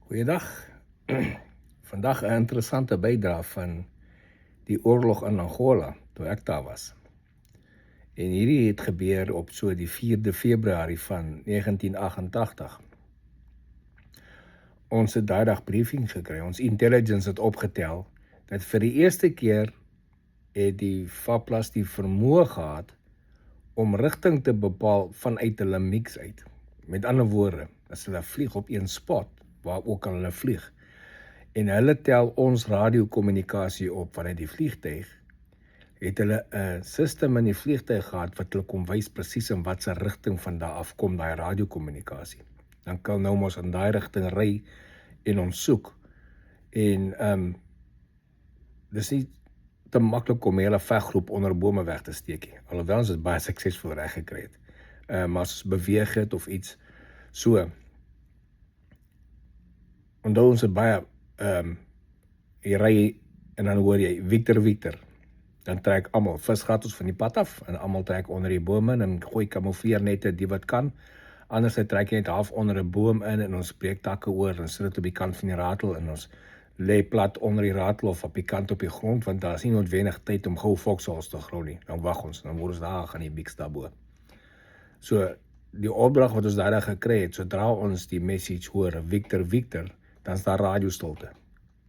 Goeiedag. Vandag 'n interessante bydrae van die oorlog in Angola toe ek daar was. En hierdie het gebeur op so die 4de Februarie van 1988. Ons het daai dag briefing gekry. Ons intelligence het opgetel dat vir die eerste keer het die FAPLAS die vermoë gehad om rigting te bepaal vanuit hulle mix uit. Met ander woorde, as hulle vlieg op een spot, waar ook al hulle vlieg, en hulle tel ons radiokommunikasie op vanuit die vliegtuig, het hulle 'n system in die vliegtuig gehad wat hulle kon wys presies in watter rigting van daar af kom daai radiokommunikasie. Dan kan nou mos in daai rigting ry en ons soek. En dis nie te maklik om 'n hele veggroep onder bome weg te steek nie, alhoewel ons dit baie suksesvol reg gekry het. Maar as ons beweeg het of iets, so, onthou ons het baie, jy ry en dan hoor jy, Victor, dan trek almal, visgat ons van die pad af, en almal trek onder die bome, en gooi kamoufleernette die wat kan, anders trek jy net half onder 'n boom in, en ons breek takke oor, en sit dit op die kant van die ratel, en ons lê plat onder die ratel, of op die kant op die grond, want daar is nie noodwendig tyd om gou foxholes te grou nie, dan wag ons, dan word ons daar, gaan die biks daarbo. So, die opdrag wat ons daar gekry het, sodra ons die message hoor, Victor, dan is daar radiostilte,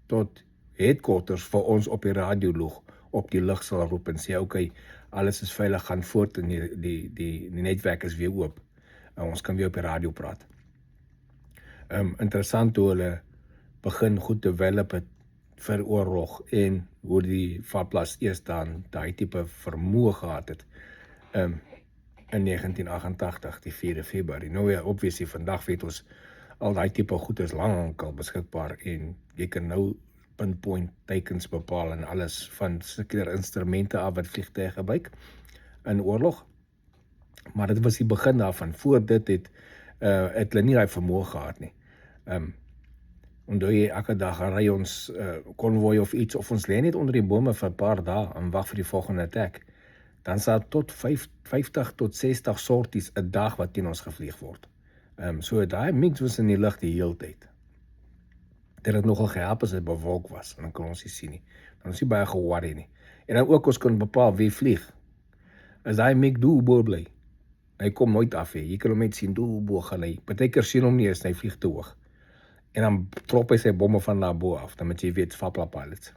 tot headquarters vir ons op die radio loog, op die lug sal roep en sê, okay, alles is veilig, gaan voort en die netwerk is weer oop. Ons kan weer op die radio praat. Interessant hoe hulle begin goed develop het vir oorlog en hoe die FAPLAS eers dan daai tipe vermoë gehad het in 1988, die 4de Februarie. Nou ja, obviously, vandag weet ons, al daai tipe goed is lank al beskikbaar en jy kan nou pinpoint teikens bepaal en alles van sekere instrumente af wat vliegtuie gebruik in oorlog. Maar dit was die begin daarvan. Voor dit het hulle nie daai vermoë gehad nie. Onthou jy, elke dag ry ons konvoi of iets, of ons lê net onder die bome vir 'n paar dae en wag vir die volgende attack. Dan sal tot 50 tot 60 sorties 'n dag wat teen ons gevlieg word. So daai mix was in die lug die hele tyd. Dit het nogal gehelp as dit bewolk was, en dan kon ons nie sien nie. Dan is nie baie ge-worry nie. En dan ook ons kon bepaal wie vlieg. As daai mix doelbo bly, hy kom nooit af nie. Jy kan hom net sien, doelbo gaan hy. Partykeer sien hom nie eens, hy vlieg te hoog. En dan trop hy sy bomme van daarbo af, dan moet jy weet, FAPLA pilots.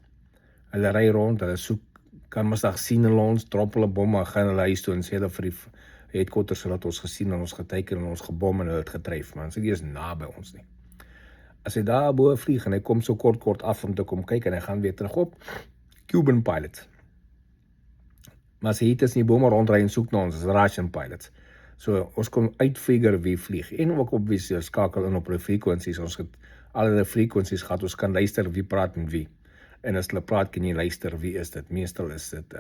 Hulle ry rond, hulle soek, kan mos daar sien hulle ons, drop hulle bomme, gaan hulle huis toe en sê hulle vir die headquarters, so dat ons gesien en ons geteken en ons gebom en hulle het getryf, maar ons is nie eens na by ons nie. As hy daar bo vlieg en hy kom so kort af om te kom kyk en hy gaan weer terug op, Cuban pilots. Maar as hy hier tussen die bome rondry en soek na ons, is Russian pilots. So ons kon uitfigure wie vlieg, en ook op wie skakel in op die frequencies, ons het alle frequencies gehad, ons kan luister wie praat met wie. En as hulle praat, kan jy luister wie is dit. Meestal is dit,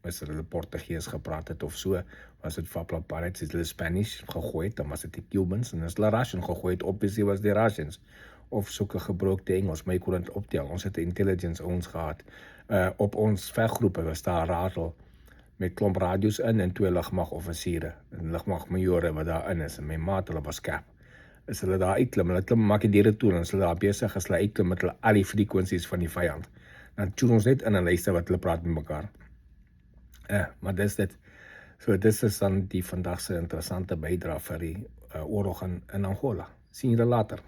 as hulle Portugees gepraat het of so, was dit FAPLA pilots, as hulle Spanish gegooi het, dan was dit die Cubans, en as hulle Russian gegooi het, obviously was die Russians, of soeke gebrookte Engels, maar jy kon dit optel. Ons het intelligence ons gehad. Op ons veggroepe was daar 'n ratel met klomp radio's in en 2 lugmagoffisiere en lugmagmajore wat daar in is, en my maat, hulle was skerp. As hulle daar uitklim, hulle klim maak die deure toe, en as hulle daar besig is, hulle uitklim met hulle al die frequencies van die vyand. Dan tune ons net in en luister wat hulle praat met mekaar. Maar dis dit. So dis is dan die vandagse interessante bydrae vir die oorlog in Angola. Sien julle later.